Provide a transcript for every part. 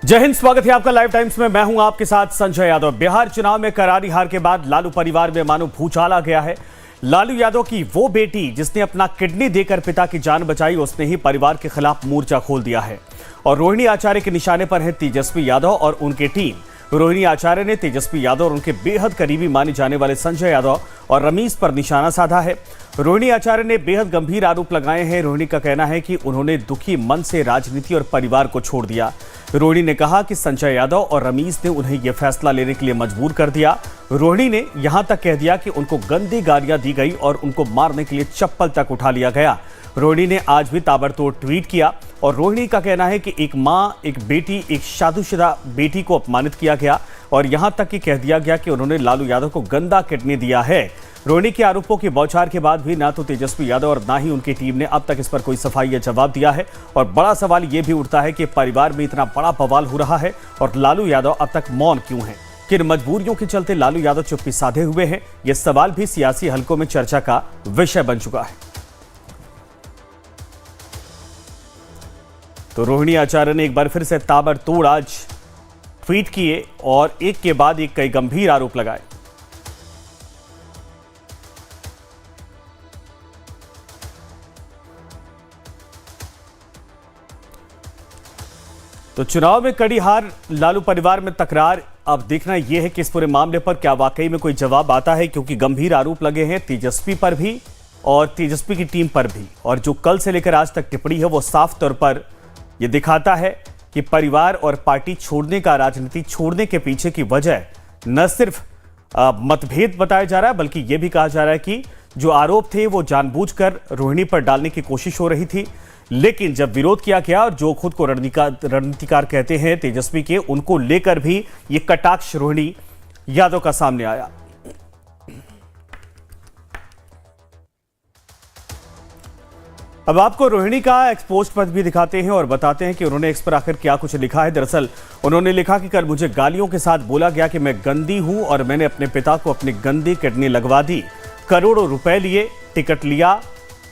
जय हिंद, स्वागत है आपका लाइव टाइम्स में। मैं हूं आपके साथ संजय यादव। बिहार चुनाव में करारी हार के बाद लालू परिवार में मानो भूचाल आ गया है। लालू यादव की वो बेटी जिसने अपना किडनी देकर पिता की जान बचाई, उसने ही परिवार के खिलाफ मोर्चा खोल दिया है और रोहिणी आचार्य के निशाने पर है तेजस्वी यादव और उनकी टीम। रोहिणी आचार्य ने तेजस्वी यादव और उनके बेहद करीबी माने जाने वाले संजय यादव और रमीज पर निशाना साधा है। रोहिणी आचार्य ने बेहद गंभीर आरोप लगाए हैं। रोहिणी का कहना है कि उन्होंने दुखी मन से राजनीति और परिवार को छोड़ दिया। रोहिणी ने कहा कि संजय यादव और रमीज ने उन्हें यह फैसला लेने के लिए मजबूर कर दिया। रोहिणी ने यहां तक कह दिया कि उनको गंदी गालियां दी गई और उनको मारने के लिए चप्पल तक उठा लिया गया। रोहिणी ने आज भी ताबड़तोड़ ट्वीट किया और रोहिणी का कहना है कि एक मां, एक बेटी, एक शादीशुदा बेटी को अपमानित किया गया और यहां तक कि कह दिया गया कि उन्होंने लालू यादव को गंदा किडनी दिया है। रोहिणी के आरोपों की बौछार के बाद भी ना तो तेजस्वी यादव और ना ही उनकी टीम ने अब तक इस पर कोई सफाई या जवाब दिया है और बड़ा सवाल यह भी उठता है कि परिवार में इतना बड़ा बवाल हो रहा है और लालू यादव अब तक मौन क्यों हैं? किन मजबूरियों के चलते लालू यादव चुप्पी साधे हुए हैं? यह सवाल भी सियासी हलकों में चर्चा का विषय बन चुका है। तो रोहिणी आचार्य ने एक बार फिर से ताबड़तोड़ आज ट्वीट किए और एक के बाद एक कई गंभीर आरोप लगाए। तो चुनाव में कड़ी हार, लालू परिवार में तकरार। अब देखना यह है कि इस पूरे मामले पर क्या वाकई में कोई जवाब आता है, क्योंकि गंभीर आरोप लगे हैं तेजस्वी पर भी और तेजस्वी की टीम पर भी। और जो कल से लेकर आज तक टिप्पणी है वो साफ तौर पर यह दिखाता है कि परिवार और पार्टी छोड़ने का, राजनीति छोड़ने के पीछे की वजह न सिर्फ मतभेद बताया जा रहा है, बल्कि यह भी कहा जा रहा है कि जो आरोप थे वो जानबूझकर रोहिणी पर डालने की कोशिश हो रही थी। लेकिन जब विरोध किया गया और जो खुद को रणनीतिकार कहते हैं तेजस्वी के, उनको लेकर भी ये कटाक्ष रोहिणी यादव का सामने आया। अब आपको रोहिणी का एक्सपोज्ड पद भी दिखाते हैं और बताते हैं कि उन्होंने इस पर आखिर क्या कुछ लिखा है। दरअसल उन्होंने लिखा कि कल मुझे गालियों के साथ बोला गया कि मैं गंदी हूं और मैंने अपने पिता को अपनी गंदी किडनी लगवा दी। करोड़ों रुपए लिए, टिकट लिया,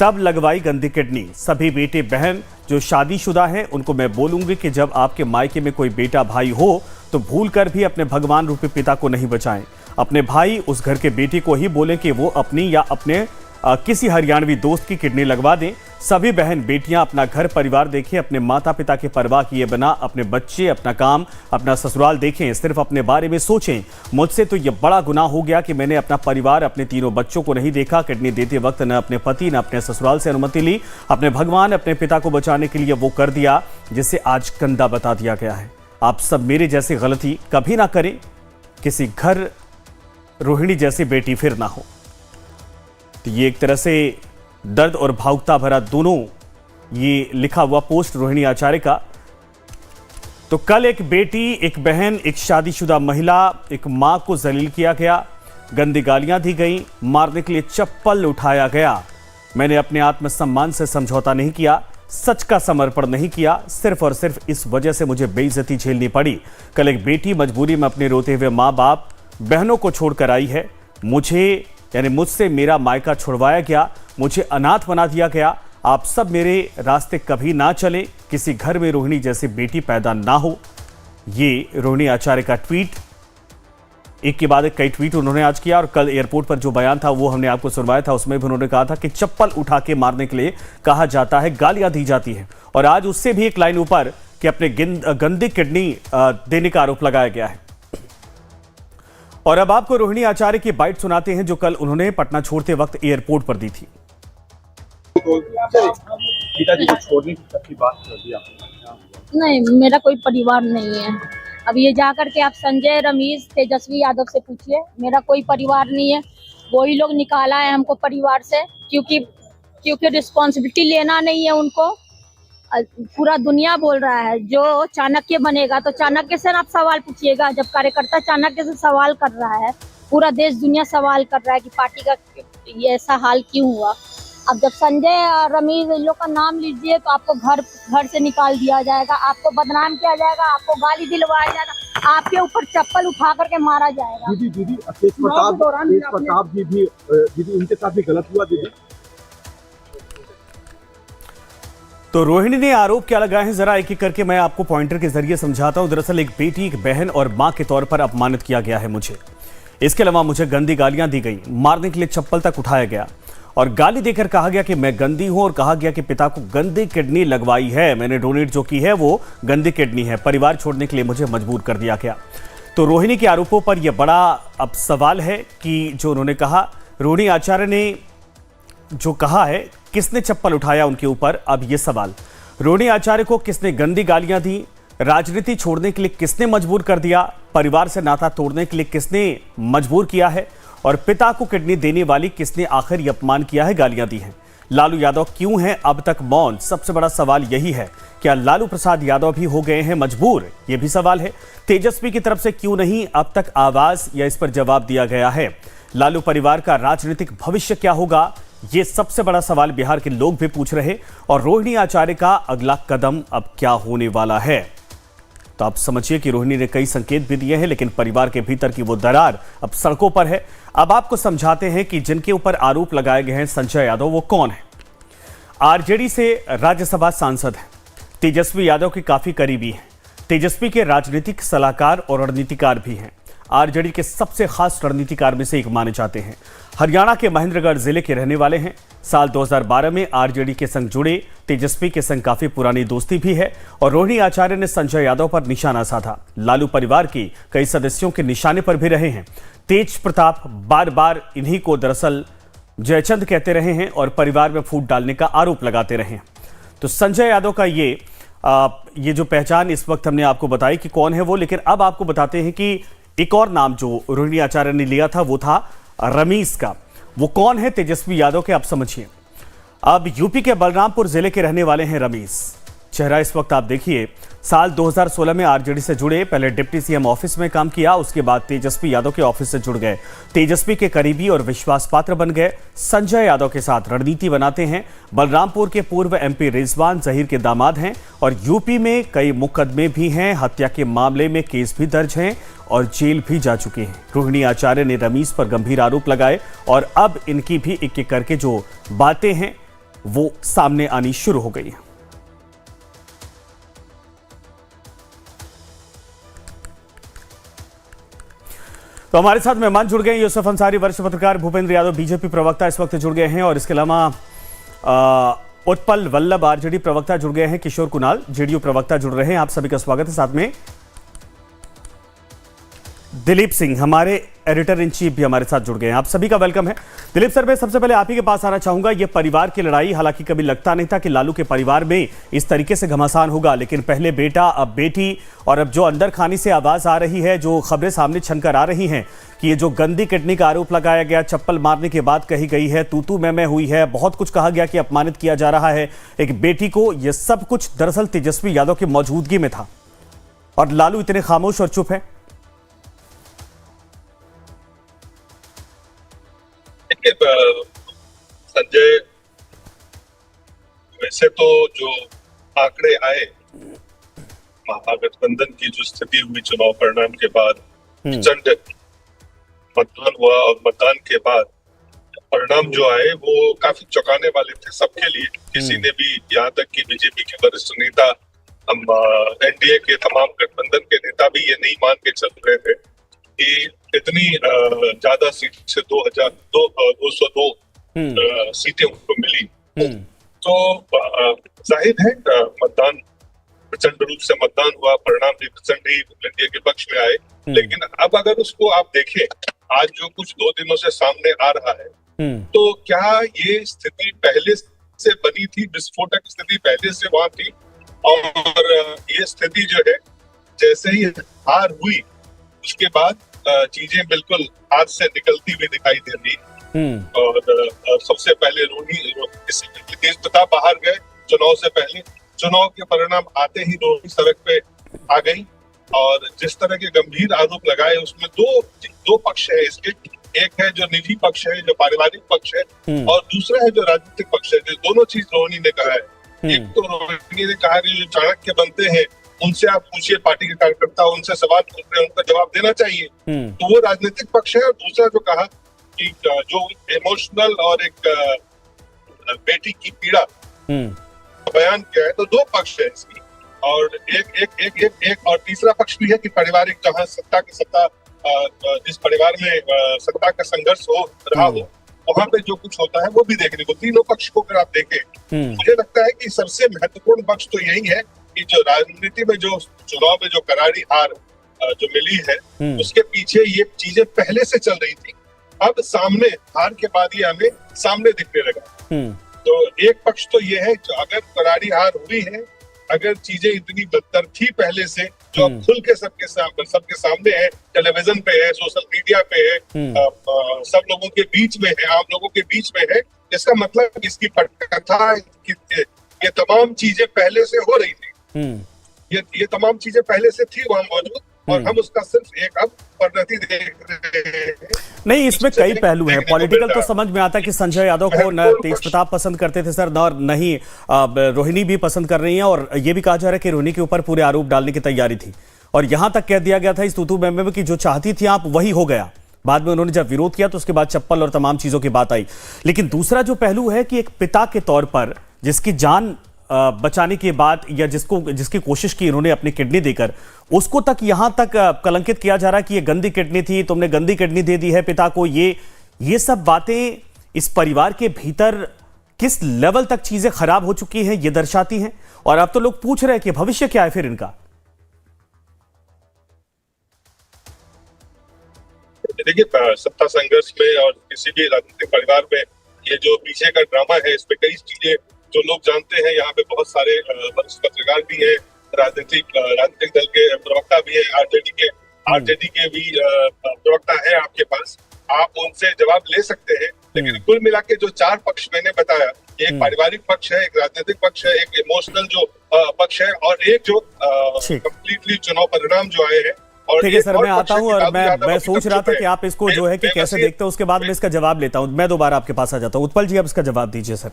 तब लगवाई गंदी किडनी। सभी बेटे बहन जो शादीशुदा हैं उनको मैं बोलूंगी कि जब आपके मायके में कोई बेटा भाई हो तो भूल कर भी अपने भगवान रूपी पिता को नहीं बचाएं। अपने भाई उस घर के बेटे को ही बोलें कि वो अपनी या अपने किसी हरियाणवी दोस्त की किडनी लगवा दें। सभी बहन बेटियां अपना घर परिवार देखें, अपने माता पिता की परवाह किए बिना अपने बच्चे, अपना काम, अपना ससुराल देखें, सिर्फ अपने बारे में सोचें। मुझसे तो यह बड़ा गुनाह हो गया कि मैंने अपना परिवार, अपने तीनों बच्चों को नहीं देखा। किडनी देते वक्त न अपने पति न अपने ससुराल से अनुमति ली। अपने भगवान, अपने पिता को बचाने के लिए वो कर दिया जिसे आज गंदा बता दिया गया है। आप सब मेरे जैसी गलती कभी ना करें, किसी घर रोहिणी जैसी बेटी फिर ना हो। तो ये एक तरह से दर्द और भावुकता भरा दोनों ये लिखा हुआ पोस्ट रोहिणी आचार्य का। तो कल एक बेटी, एक बहन, एक शादीशुदा महिला, एक मां को जलील किया गया, गंदी गालियां दी गई, मारने के लिए चप्पल उठाया गया। मैंने अपने आत्मसम्मान से समझौता नहीं किया, सच का समर्पण नहीं किया, सिर्फ और सिर्फ इस वजह से मुझे बेइज्जती झेलनी पड़ी। कल एक बेटी मजबूरी में अपने रोते हुए माँ बाप, बहनों को छोड़कर आई है। मुझसे मेरा मायका छुड़वाया गया, मुझे अनाथ बना दिया गया। आप सब मेरे रास्ते कभी ना चले, किसी घर में रोहिणी जैसी बेटी पैदा ना हो। ये रोहिणी आचार्य का ट्वीट, एक के बाद एक कई ट्वीट उन्होंने आज किया। और कल एयरपोर्ट पर जो बयान था वो हमने आपको सुनवाया था, उसमें भी उन्होंने कहा था कि चप्पल उठा के मारने के लिए कहा जाता है, गालियां दी जाती है। और आज उससे भी एक लाइन ऊपर कि अपने गंदी किडनी देने का आरोप लगाया गया है। और अब आपको रोहिणी आचार्य की बाइट सुनाते हैं जो कल उन्होंने पटना छोड़ते वक्त एयरपोर्ट पर दी थी। पिताजी को छोड़ने की बात कर दिया। नहीं, मेरा कोई परिवार नहीं है। अब ये जाकर के आप संजय, रमीज, तेजस्वी यादव से पूछिए, मेरा कोई परिवार नहीं है। वही लोग निकाला है हमको परिवार से, क्योंकि रिस्पॉन्सिबिलिटी लेना नहीं है उनको। पूरा दुनिया बोल रहा है जो चाणक्य बनेगा तो चाणक्य से आप सवाल पूछिएगा। जब कार्यकर्ता चाणक्य से सवाल कर रहा है, पूरा देश दुनिया सवाल कर रहा है कि पार्टी का ये ऐसा हाल क्यों हुआ। अब जब संजय और रमीज इन लोग का नाम लीजिए तो आपको घर से निकाल दिया जाएगा, आपको बदनाम किया जाएगा, आपको गाली दिलवाया जाएगा, आपके ऊपर चप्पल उठा करके मारा जाएगा। दीदी तेज प्रताप जी भी दीदी उनके साथ भी गलत हुआ दीदी। तो रोहिणी ने आरोप क्या लगाए हैं, जरा एक एक करके मैं आपको पॉइंटर के जरिए समझाता हूं। दरअसल एक बेटी, एक बहन और मां के तौर पर अपमानित किया गया है मुझे। इसके अलावा मुझे गंदी गालियां दी गई, मारने के लिए चप्पल तक उठाया गया और गाली देकर कहा गया कि मैं गंदी हूं और कहा गया कि पिता को गंदी किडनी लगवाई है, मैंने डोनेट जो की है वो गंदी किडनी है। परिवार छोड़ने के लिए मुझे मजबूर कर दिया गया। तो रोहिणी के आरोपों पर यह बड़ा अब सवाल है कि जो उन्होंने कहा, रोहिणी आचार्य ने जो कहा है, किसने चप्पल उठाया उनके ऊपर, अब ये सवाल। रोहिणी आचार्य को किसने गंदी गालियां दी, राजनीति छोड़ने के लिए किसने मजबूर कर दिया, परिवार से नाता तोड़ने के लिए किसने मजबूर किया है और पिता को किडनी देने वाली किसने आखिर ये अपमान किया है, गालियां दी हैं। लालू यादव क्यों हैं अब तक मौन, सबसे बड़ा सवाल यही है। क्या लालू प्रसाद यादव भी हो गए हैं मजबूर, ये भी सवाल है। तेजस्वी की तरफ से क्यों नहीं अब तक आवाज या इस पर जवाब दिया गया है। लालू परिवार का राजनीतिक भविष्य क्या होगा, ये सबसे बड़ा सवाल बिहार के लोग भी पूछ रहे। और रोहिणी आचार्य का अगला कदम अब क्या होने वाला है। तो आप समझिए कि रोहिणी ने कई संकेत भी दिए हैं, लेकिन परिवार के भीतर की वो दरार अब सड़कों पर है। अब आपको समझाते हैं कि जिनके ऊपर आरोप लगाए गए हैं संजय यादव, वो कौन है। आरजेडी से राज्यसभा सांसद हैं, तेजस्वी यादव के काफी करीबी हैं, तेजस्वी के राजनीतिक सलाहकार और रणनीतिकार भी हैं, आरजेडी के सबसे खास रणनीतिकार में से एक माने जाते हैं। हरियाणा के महेंद्रगढ़ जिले के रहने वाले हैं। साल 2012 में आरजेडी के संग जुड़े। तेजस्वी के संग काफी पुरानी दोस्ती भी है और रोहिणी आचार्य ने संजय यादव पर निशाना साधा। लालू परिवार की कई सदस्यों के निशाने पर भी रहे हैं। तेज प्रताप बार बार इन्हीं को दरअसल जयचंद कहते रहे हैं और परिवार में फूट डालने का आरोप लगाते रहे हैं। तो संजय यादव का ये जो पहचान इस वक्त हमने आपको बताई कि कौन है वो, लेकिन अब आपको बताते हैं कि एक और नाम जो रोहिणी आचार्य ने लिया था वो था रमीज का। वो कौन है तेजस्वी यादव के, आप समझिए। अब यूपी के बलरामपुर जिले के रहने वाले हैं रमीज। चेहरा इस वक्त आप देखिए। साल 2016 में आरजेडी से जुड़े, पहले डिप्टी सीएम ऑफिस में काम किया, उसके बाद तेजस्वी यादव के ऑफिस से जुड़ गए। तेजस्वी के करीबी और विश्वास पात्र बन गए। संजय यादव के साथ रणनीति बनाते हैं। बलरामपुर के पूर्व एमपी रिजवान जहीर के दामाद हैं और यूपी में कई मुकदमे भी हैं। हत्या के मामले में केस भी दर्ज हैं और जेल भी जा चुके हैं। रोहिणी आचार्य ने रमीज पर गंभीर आरोप लगाए और अब इनकी भी एक एक करके जो बातें हैं वो सामने आनी शुरू हो गई हैं। तो हमारे साथ मेहमान जुड़ गए हैं। यूसुफ अंसारी वरिष्ठ पत्रकार, भूपेंद्र यादव बीजेपी प्रवक्ता इस वक्त जुड़ गए हैं और इसके अलावा उत्पल वल्लभ आरजेडी प्रवक्ता जुड़ गए हैं, किशोर कुणाल जेडीयू प्रवक्ता जुड़ रहे हैं। आप सभी का स्वागत है। साथ में दिलीप सिंह हमारे एडिटर इन चीफ भी हमारे साथ जुड़ गए हैं। आप सभी का वेलकम है। दिलीप सर, मैं सबसे पहले आप ही के पास आना चाहूंगा। ये परिवार की लड़ाई, हालांकि कभी लगता नहीं था कि लालू के परिवार में इस तरीके से घमासान होगा, लेकिन पहले बेटा अब बेटी और अब जो अंदर खाने से आवाज आ रही है, जो खबरें सामने छनकर आ रही हैं कि ये जो गंदी किडनी का आरोप लगाया गया, चप्पल मारने की बात कही गई है, तू मैं हुई है, बहुत कुछ कहा गया कि अपमानित किया जा रहा है एक बेटी को, ये सब कुछ दरअसल तेजस्वी यादव की मौजूदगी में था और लालू इतने खामोश और चुप है। संजय, वैसे तो जो आंकड़े आए, महागठबंधन की जो स्थिति हुई चुनाव परिणाम के बाद, प्रचंड मतदान हुआ और मतदान के बाद परिणाम जो आए वो काफी चौंकाने वाले थे सबके लिए। किसी ने भी, यहाँ तक कि बीजेपी के वरिष्ठ नेता, एनडीए के तमाम गठबंधन के नेता भी ये नहीं मान के चल रहे थे कि इतनी ज्यादा सीट से 202 सीटें उनको मिली। तो जाहिर है मतदान, प्रचंड रूप से मतदान हुआ, परिणाम भी प्रचंड ही एनडीए के पक्ष में आए। लेकिन अब अगर उसको आप देखें, आज जो कुछ 2 दिनों से सामने आ रहा है, तो क्या ये स्थिति पहले से बनी थी, विस्फोटक स्थिति पहले से वहां थी, और ये स्थिति जो है जैसे ही हार हुई उसके बाद चीजें बिल्कुल हाथ से निकलती हुई दिखाई दे रही। और सबसे पहले रोहिणी, तेज प्रताप बाहर गए चुनाव से पहले, चुनाव के परिणाम आते ही रोहिणी सड़क पे आ गई और जिस तरह के गंभीर आरोप लगाए उसमें दो पक्ष है इसके। एक है जो निजी पक्ष है, जो पारिवारिक पक्ष है, और दूसरा है जो राजनीतिक पक्ष है। जो दोनों चीज रोहिणी ने कहा है। एक तो रोहिणी ने कहा कि जो चाणक्य बनते हैं उनसे आप पूछिए, पार्टी के कार्यकर्ता उनसे सवाल पूछ रहे हैं, उनका जवाब देना चाहिए, तो वो राजनीतिक पक्ष है। और दूसरा जो कहा कि जो इमोशनल और एक बेटी की पीड़ा बयान किया है, तो दो पक्ष है इसकी। और एक और तीसरा पक्ष भी है कि पारिवारिक जहां जिस परिवार में सत्ता का संघर्ष हो रहा हो, वहां पे जो कुछ होता है वो भी देखने को, तीनों पक्ष को अगर आप देखें, मुझे लगता है कि सबसे महत्वपूर्ण पक्ष तो यही है कि जो राजनीति में जो चुनाव में जो करारी हार जो मिली है, उसके पीछे ये चीजें पहले से चल रही थी। अब सामने हार के बाद ये हमें सामने दिखने लगा। तो एक पक्ष तो ये है, जो अगर करारी हार हुई है, अगर चीजें इतनी बदतर थी पहले से, जो अब खुल के सबके सामने है, टेलीविजन पे है, सोशल मीडिया पे है, सब लोगों के बीच में है, आम लोगों के बीच में है, इसका मतलब इसकी पटकथा, ये तमाम चीजें पहले से हो रही थी। ये तमाम चीजें पहले से थी वहां मौजूद, और हम उसका सिर्फ एक अब परिणति देख रहे हैं। नहीं, इसमें कई पहलू हैं। पॉलिटिकल तो समझ में आता है कि संजय यादव को न तेज प्रताप पसंद करते थे सर, न ही रोहिणी भी पसंद कर रही हैं, और ये भी कहा जा रहा है कि रोहिणी के ऊपर पूरे आरोप डालने की तैयारी थी, और यहां तक कह दिया गया था इस तूतू मैमे में कि जो चाहती थी आप वही हो गया। बाद में उन्होंने जब विरोध किया तो उसके बाद चप्पल और तमाम चीजों की बात आई। लेकिन दूसरा जो पहलू है कि एक पिता के तौर पर जिसकी जान बचाने के बाद, या जिसकी कोशिश की इन्होंने अपनी किडनी देकर, उसको तक यहां तक कलंकित किया जा रहा है कि ये गंदी किडनी थी, तुमने गंदी किडनी दे दी है पिता को। ये सब बातें इस परिवार के भीतर किस लेवल तक चीजें खराब हो चुकी हैं ये दर्शाती हैं। और अब तो लोग पूछ रहे हैं कि भविष्य क्या है फिर इनका। देखिए, सत्ता संघर्ष में और किसी भी राजनीतिक परिवार में ये जो पीछे का ड्रामा है, इसमें कई चीजें जो लोग जानते हैं। यहाँ पे बहुत सारे वरिष्ठ पत्रकार भी हैं, राजनीतिक दल के प्रवक्ता भी हैं, आरजेडी के भी प्रवक्ता है आपके पास, आप उनसे जवाब ले सकते हैं। लेकिन कुल मिला के जो चार पक्ष मैंने बताया, एक पारिवारिक पक्ष है, एक राजनीतिक पक्ष है, एक इमोशनल जो पक्ष है, और एक जो कंप्लीटली चुनाव परिणाम जो आए हैं। ठीक है सर, मैं आता हूं, और मैं सोच रहा था कि आप इसको जो है कि कैसे देखते हो, उसके बाद मैं इसका जवाब लेता हूं। मैं दोबारा आपके पास आ जाता हूं। उत्पल जी, अब इसका जवाब दीजिए सर।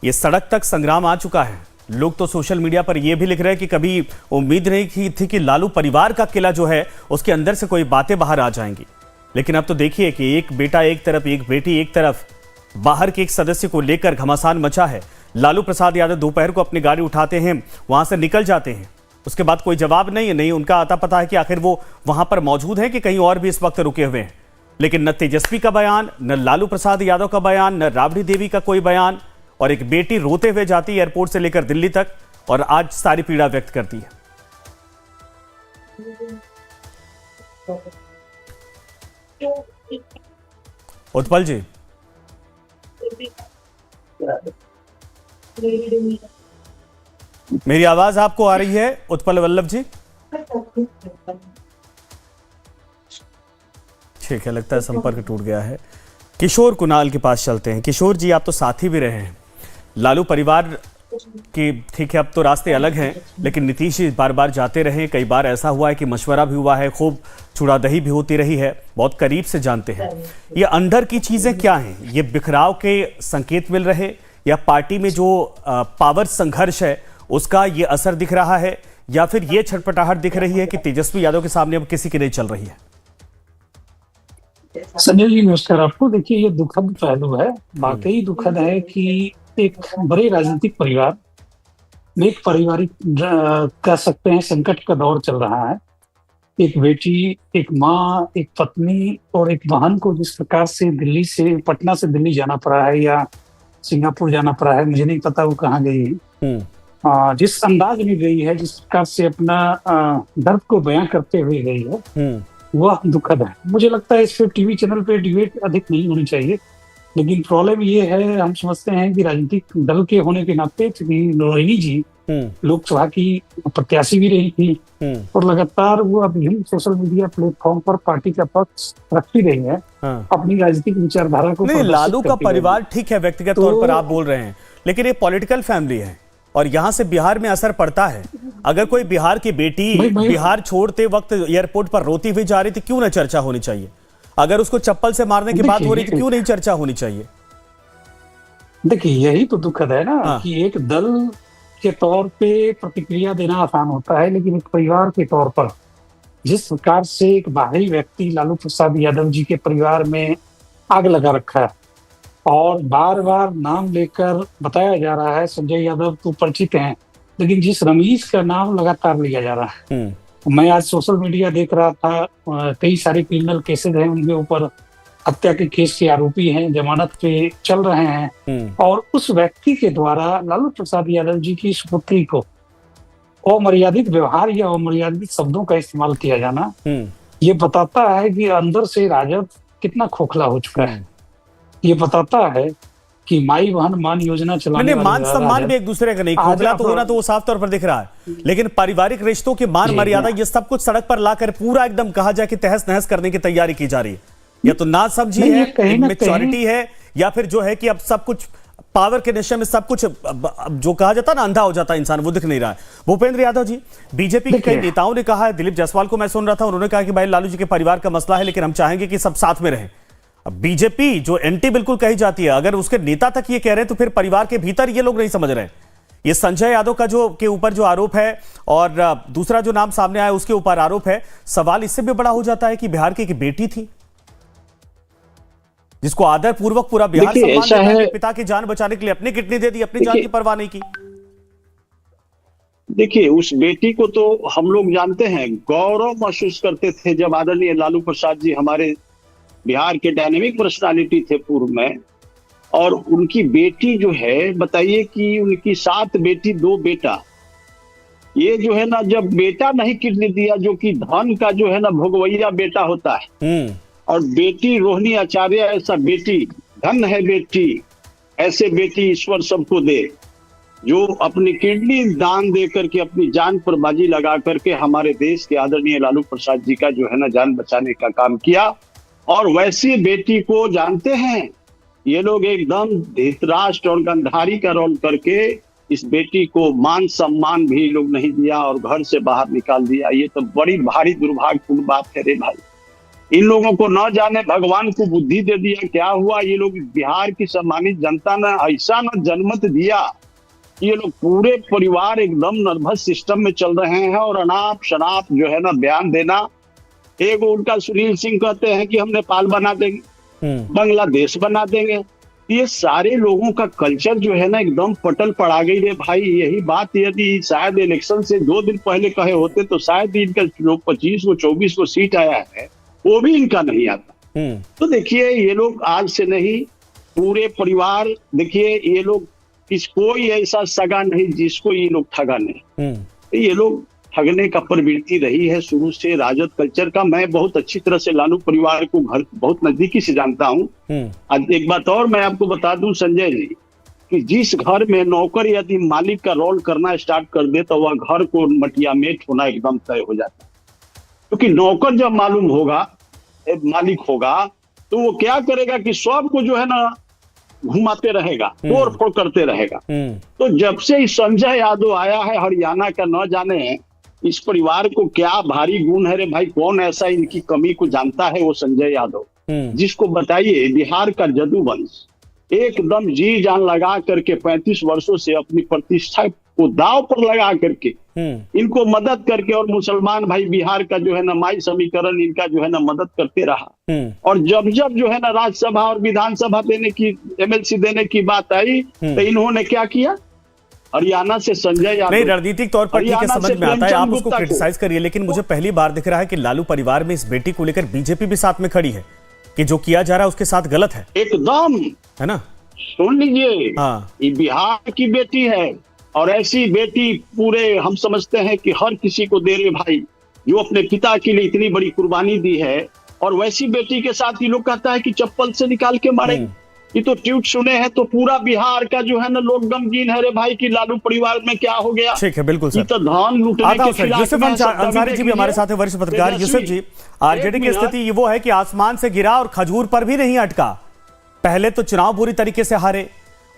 ये सड़क तक संग्राम आ चुका है, लोग तो सोशल मीडिया पर ये भी लिख रहे हैं कि कभी उम्मीद नहीं थी कि लालू परिवार का किला जो है उसके अंदर से कोई बातें बाहर आ जाएंगी। लेकिन अब तो देखिए कि एक बेटा एक तरफ, एक बेटी एक तरफ, बाहर के एक सदस्य को लेकर घमासान मचा है। लालू प्रसाद यादव दोपहर को अपनी गाड़ी उठाते हैं, वहां से निकल जाते हैं, उसके बाद कोई जवाब नहीं है, नहीं उनका आता पता है कि आखिर वो वहां पर मौजूद है कि कहीं और भी इस वक्त रुके हुए हैं। लेकिन न तेजस्वी का बयान, न लालू प्रसाद यादव का बयान, न राबड़ी देवी का कोई बयान, और एक बेटी रोते हुए जाती है एयरपोर्ट से लेकर दिल्ली तक, और आज सारी पीड़ा व्यक्त करती है। उत्पल जी, मेरी आवाज आपको आ रही है उत्पल वल्लभ जी? ठीक है, लगता है संपर्क टूट गया है। किशोर कुणाल के पास चलते हैं। किशोर जी, आप तो साथी भी रहे हैं लालू परिवार की, ठीक है अब तो रास्ते अलग हैं, लेकिन नीतीश जी बार बार जाते रहे, कई बार ऐसा हुआ है कि मशवरा भी हुआ है, खूब चूड़ादही भी होती रही है, बहुत करीब से जानते हैं। ये अंदर की चीजें क्या हैं? ये बिखराव के संकेत मिल रहे, या पार्टी में जो पावर संघर्ष है उसका ये असर दिख रहा है, या फिर ये छटपटाहट दिख रही है कि तेजस्वी यादव के सामने अब किसी की नहीं चल रही है? संजय जी नमस्कार आपको। देखिए, ये दुखद पहलू है, वाकई दुखद है कि एक बड़े राजनीतिक परिवार में एक पारिवारिक कह सकते हैं संकट का दौर चल रहा है। एक बेटी, एक माँ, एक पत्नी और एक बहन को जिस प्रकार से दिल्ली से, पटना से दिल्ली जाना पड़ा है या सिंगापुर जाना पड़ा है, मुझे नहीं पता वो कहाँ गई है, जिस अंदाज में गई है, जिस प्रकार से अपना दर्द को बयां करते हुए गई है, वह दुखद है। मुझे लगता है इस पे टीवी चैनल पे डिबेट अधिक नहीं होनी चाहिए, लेकिन प्रॉब्लम ये है, हम समझते हैं कि राजनीतिक दल के होने के नाते, रोहिणी जी लोकसभा की प्रत्याशी भी रही थी और लगातार वो अभी हम सोशल मीडिया प्लेटफॉर्म पर पार्टी का पक्ष रखती रही है, अपनी राजनीतिक विचारधारा को। नहीं, लालू का परिवार ठीक है, व्यक्तिगत तौर पर आप बोल रहे हैं, लेकिन ये पॉलिटिकल फैमिली है और यहाँ से बिहार में असर पड़ता है। अगर कोई बिहार की बेटी बिहार छोड़ते वक्त एयरपोर्ट पर रोती हुई जा रही थी, क्यों ना चर्चा होनी चाहिए? अगर उसको चप्पल से मारने की बात हो रही थी, क्यों नहीं चर्चा होनी चाहिए? देखिए, यही तो दुखद है ना कि एक दल के तौर पे प्रतिक्रिया देना आसान होता है, लेकिन एक परिवार के तौर पर जिस प्रकार से एक बाहरी व्यक्ति लालू प्रसाद यादव जी के परिवार में आग लगा रखा है, और बार बार नाम लेकर बताया जा रहा है संजय यादव तो परिचित हैं, लेकिन जिस रमीज का नाम लगातार लिया जा रहा है, मैं आज सोशल मीडिया देख रहा था, कई सारे क्रिमिनल केसेस हैं उनके ऊपर, हत्या के केस के आरोपी हैं, जमानत पे चल रहे हैं, और उस व्यक्ति के द्वारा लालू प्रसाद यादव जी की इस पुत्री को अमर्यादित व्यवहार या अमर्यादित शब्दों का इस्तेमाल किया जाना, ये बताता है कि अंदर से राजद कितना खोखला हो चुका है। ये बताता है कि माई बहन मान योजना चलाने वाले मान सम्मान भी एक दूसरे का नहीं, खोखला तो होना तो वो साफ तौर पर दिख रहा है, लेकिन पारिवारिक रिश्तों के मान मर्यादा ये सब कुछ सड़क पर लाकर पूरा एकदम कहा जाए कि तहस नहस करने की तैयारी की जा रही है। या तो ना समझी है, मैच्योरिटी है, या फिर जो है कि अब सब कुछ पावर के नशे में सब कुछ जो कहा जाता है ना अंधा हो जाता है इंसान, वो दिख नहीं रहा है। भूपेंद्र यादव जी, बीजेपी के कई नेताओं ने कहा है, दिलीप जायसवाल को मैं सुन रहा था, उन्होंने कहा कि भाई लालू जी के परिवार का मसला है लेकिन हम चाहेंगे कि सब साथ में रहें। अब बीजेपी जो एंटी बिल्कुल कही जाती है, अगर उसके नेता तक ये कह रहे हैं तो फिर परिवार के भीतर ये लोग नहीं समझ रहे। ये संजय यादव का जो के ऊपर जो आरोप है और दूसरा जो नाम सामने आया उसके ऊपर आरोप है, सवाल इससे भी बड़ा हो जाता है कि बिहार की एक बेटी थी जिसको आदर पूर्वक पूरा बिहार सम्मान देता है, पिता की जान बचाने के लिए अपनी किडनी दे दी, अपनी जान की परवाह नहीं की। देखिए, उस बेटी को तो हम लोग जानते हैं, गौरव महसूस करते थे जब आदरणीय लालू प्रसाद जी हमारे बिहार के डायनेमिक पर्सनालिटी थे पूर्व में, और उनकी बेटी जो है, बताइए कि उनकी 7 बेटी 2 बेटा, ये जो है ना, जब बेटा नहीं किडनी दिया, जो कि धन का जो है ना भोगवैया बेटा होता है, और बेटी रोहिणी आचार्य ऐसा बेटी, धन है बेटी, ऐसे बेटी ईश्वर सबको दे, जो अपनी किडनी दान दे करके अपनी जान पर बाजी लगा करके हमारे देश के आदरणीय लालू प्रसाद जी का जो है ना जान बचाने का काम किया। और वैसी बेटी को जानते हैं ये लोग एकदम धृतराष्ट्र और गंधारी का रोल करके इस बेटी को मान सम्मान भी लोग नहीं दिया और घर से बाहर निकाल दिया। ये तो बड़ी भारी दुर्भाग्यपूर्ण बात है रे भाई। इन लोगों को न जाने भगवान को बुद्धि दे दिया, क्या हुआ, ये लोग बिहार की सम्मानित जनता ने ऐसा न जन्मत दिया, ये लोग पूरे परिवार एकदम नर्वस सिस्टम में चल रहे हैं, और अनाप शनाप जो है ना बयान देना। एक उनका सुनील सिंह कहते हैं कि हम नेपाल बना देंगे, बांग्लादेश बना देंगे। ये सारे लोगों का कल्चर जो है ना एकदम पटल पड़ा गई है भाई। यही बात यदि शायद इलेक्शन से 2 दिन पहले कहे होते तो शायद इनका 25 को 24 को सीट आया है, वो भी इनका नहीं आता। तो देखिए, ये लोग आज से नहीं, पूरे परिवार, देखिए ये लोग कोई ऐसा सगा नहीं जिसको ये लोग ठगा नहीं। ये लोग ठगने का प्रवृत्ति रही है शुरू से राजद कल्चर का। मैं बहुत अच्छी तरह से लालू परिवार को घर बहुत नजदीकी से जानता हूँ। आज एक बात और मैं आपको बता दूं संजय जी, कि जिस घर में नौकर यदि मालिक का रोल करना स्टार्ट कर दे तो वह घर को मटिया मेट होना एकदम तय हो जाता है। क्योंकि नौकर जब मालूम होगा, मालिक होगा, तो वो क्या करेगा कि सबको जो है ना घुमाते रहेगा, तोड़ फोड़ करते रहेगा। तो जब से संजय यादव आया है हरियाणा का, न जाने इस परिवार को क्या भारी गुण है रे भाई। कौन ऐसा इनकी कमी को जानता है, वो संजय यादव, जिसको बताइए बिहार का जदू वंश एकदम जी जान लगा करके 35 वर्षों से अपनी प्रतिष्ठा को दाव पर लगा करके इनको मदद करके, और मुसलमान भाई बिहार का जो है ना माई समीकरण इनका जो है ना मदद करते रहा। और जब जब जो है ना राज्यसभा और विधानसभा देने की, MLC देने की बात आई, तो इन्होंने क्या किया, हरियाणा से संजय यादव, नहीं राजनीतिक तौर पर ठीक है, समझ में आता है, आप उसको क्रिटिसाइज करिए, लेकिन मुझे पहली बार दिख रहा है कि लालू परिवार में इस बेटी को लेकर बीजेपी भी साथ में खड़ी है, कि जो किया जा रहा है उसके साथ गलत है एकदम, है ना। सुन लीजिए, ये बिहार की बेटी है, और ऐसी बेटी पूरे हम समझते हैं कि हर किसी को दे रहे भाई, जो अपने पिता के लिए इतनी बड़ी कुर्बानी दी है। और वैसी बेटी के साथ ये लोग कहता है कि चप्पल से निकाल के मारे। ये तो ट्वीट सुने हैं तो पूरा बिहार का जो है ना लोग गमगीन है रे भाई कि लालू परिवार में क्या हो गया। ठीक है, बिल्कुल सर। तो धान लूटने के खिलाफ यूसुफ अंसारी जी भी हमारे साथ है, वरिष्ठ पत्रकार। यूसुफ जी, आरजेडी की स्थिति ये वो है कि आसमान से गिरा और खजूर पर भी नहीं अटका। पहले तो चुनाव बुरी तरीके से हारे,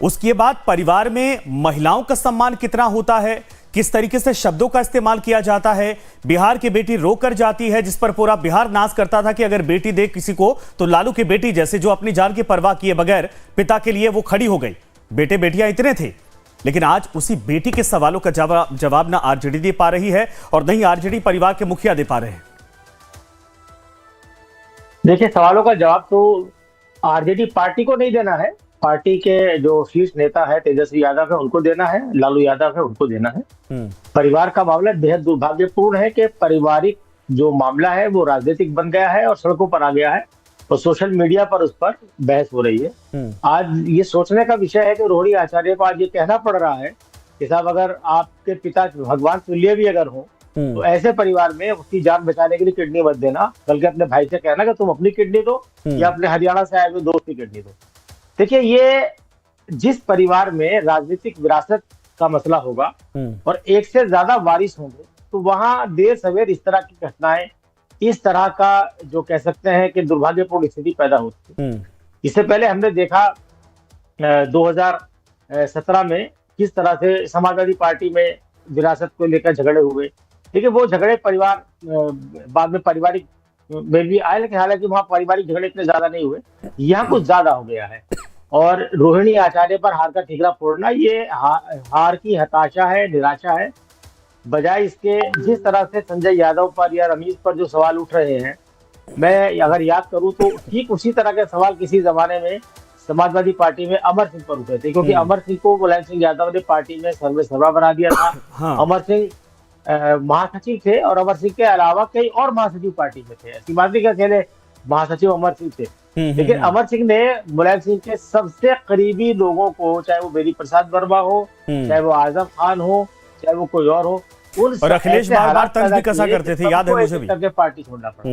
उसके बाद परिवार में महिलाओं का सम्मान कितना होता है, किस तरीके से शब्दों का इस्तेमाल किया जाता है। बिहार की बेटी रोकर जाती है, जिस पर पूरा बिहार नाच करता था कि अगर बेटी दे किसी को तो लालू की बेटी जैसे, जो अपनी जान की परवाह किए बगैर पिता के लिए वो खड़ी हो गई। बेटे बेटियां इतने थे, लेकिन आज उसी बेटी के सवालों का जवाब ना आरजेडी दे पा रही है और नहीं आरजेडी परिवार के मुखिया दे पा रहे हैं। देखिए, सवालों का जवाब तो आरजेडी पार्टी को नहीं देना है, पार्टी के जो शीर्ष नेता है तेजस्वी यादव है उनको देना है, लालू यादव है उनको देना है। परिवार का मामला बेहद दुर्भाग्यपूर्ण है कि पारिवारिक जो मामला है वो राजनीतिक बन गया है और सड़कों पर आ गया है और सोशल मीडिया पर उस पर बहस हो रही है। आज ये सोचने का विषय है कि रोहिणी आचार्य को आज ये कहना पड़ रहा है कि साहब अगर आपके पिता भगवान तुल्य भी अगर हो तो ऐसे परिवार में उसकी जान बचाने के लिए किडनी मत देना, बल्कि अपने भाई से कहना कि तुम अपनी किडनी दो या अपने हरियाणा से आए हुए दोस्त की किडनी दो। देखिए, ये जिस परिवार में राजनीतिक विरासत का मसला होगा और एक से ज्यादा वारिस होंगे तो वहां देर सवेर इस तरह की घटनाएं, इस तरह का जो कह सकते हैं कि दुर्भाग्यपूर्ण स्थिति पैदा होती है। इससे पहले हमने देखा 2017 में किस तरह से समाजवादी पार्टी में विरासत को लेकर झगड़े हुए, लेकिन वो झगड़े परिवार बाद में पारिवारिक में भी आए, लेकिन हालांकि वहां पारिवारिक झगड़े इतने ज्यादा नहीं हुए, यहाँ कुछ ज्यादा हो गया है। और रोहिणी आचार्य पर हार का ठीकरा फोड़ना ये हार की हताशा है, निराशा है। बजाय इसके जिस तरह से संजय यादव पर या रमीज पर जो सवाल उठ रहे हैं, मैं अगर याद करूं तो ठीक उसी तरह के सवाल किसी जमाने में समाजवादी पार्टी में अमर सिंह पर उठे थे, क्योंकि अमर सिंह को मुलायम सिंह यादव ने पार्टी में सर्वेसर्वा बना दिया था। हाँ। अमर सिंह महासचिव थे और अमर सिंह के अलावा कई और महासचिव पार्टी में थे, ऐसी बात नहीं कि अकेले महासचिव अमर सिंह थे। लेकिन अमर सिंह ने मुलायम सिंह के सबसे करीबी लोगों को, चाहे वो बेरी प्रसाद वर्मा हो, चाहे वो आजम खान हो, चाहे वो कोई और हो, उन और अखिलेश बार-बार तंज भी कसा करते थे, याद है मुझे भी, करके पार्टी छोड़ना पड़ा,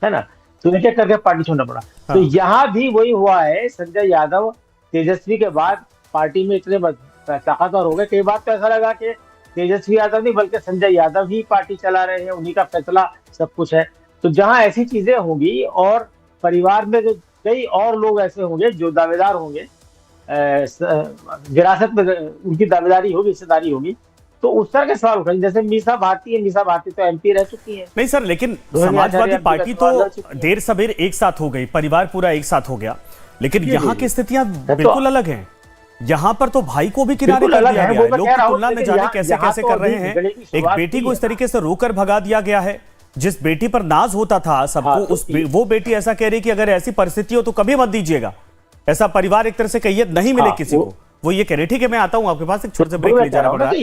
है ना। तो एक करके पार्टी छोड़ना पड़ा। तो यहाँ भी वही हुआ है। संजय यादव तेजस्वी के बाद पार्टी में इतने ताकतवर हो गए, कई बार तो ऐसा लगा कि तेजस्वी यादव नहीं बल्कि संजय यादव ही पार्टी चला रहे हैं, उन्हीं का फैसला सब कुछ है। तो जहां ऐसी चीजें होंगी और परिवार में जो कई और लोग ऐसे होंगे जो दावेदार होंगे, विरासत में उनकी दावेदारी होगी, हिस्सेदारी होगी, तो उस तरह के सवाल उठेंगे। जैसे मीसा भारती है, मीसा भारती तो एमपी रह चुकी है। नहीं सर, लेकिन समाजवादी पार्टी तो देर सवेर एक साथ हो गई, परिवार पूरा एक साथ हो गया, लेकिन यहाँ की स्थितियां बिल्कुल अलग हैं। यहाँ पर तो भाई को भी किनारे कर दिया गया है। लोग तुलना में जाने कैसे कैसे कर रहे हैं। एक बेटी को इस तरीके से रोकर भगा दिया गया है, जिस बेटी पर नाज होता था सबको, वो बेटी ऐसा कह रही कि अगर ऐसी परिस्थिति हो तो कभी मत दीजिएगा। ऐसा परिवार एक तरह से कहिए नहीं मिले किसी को, वो ये कह रही। ठीक है, मैं आता हूं आपके पास, एक छोटे से ब्रेक ले जाना पड़ रहा है।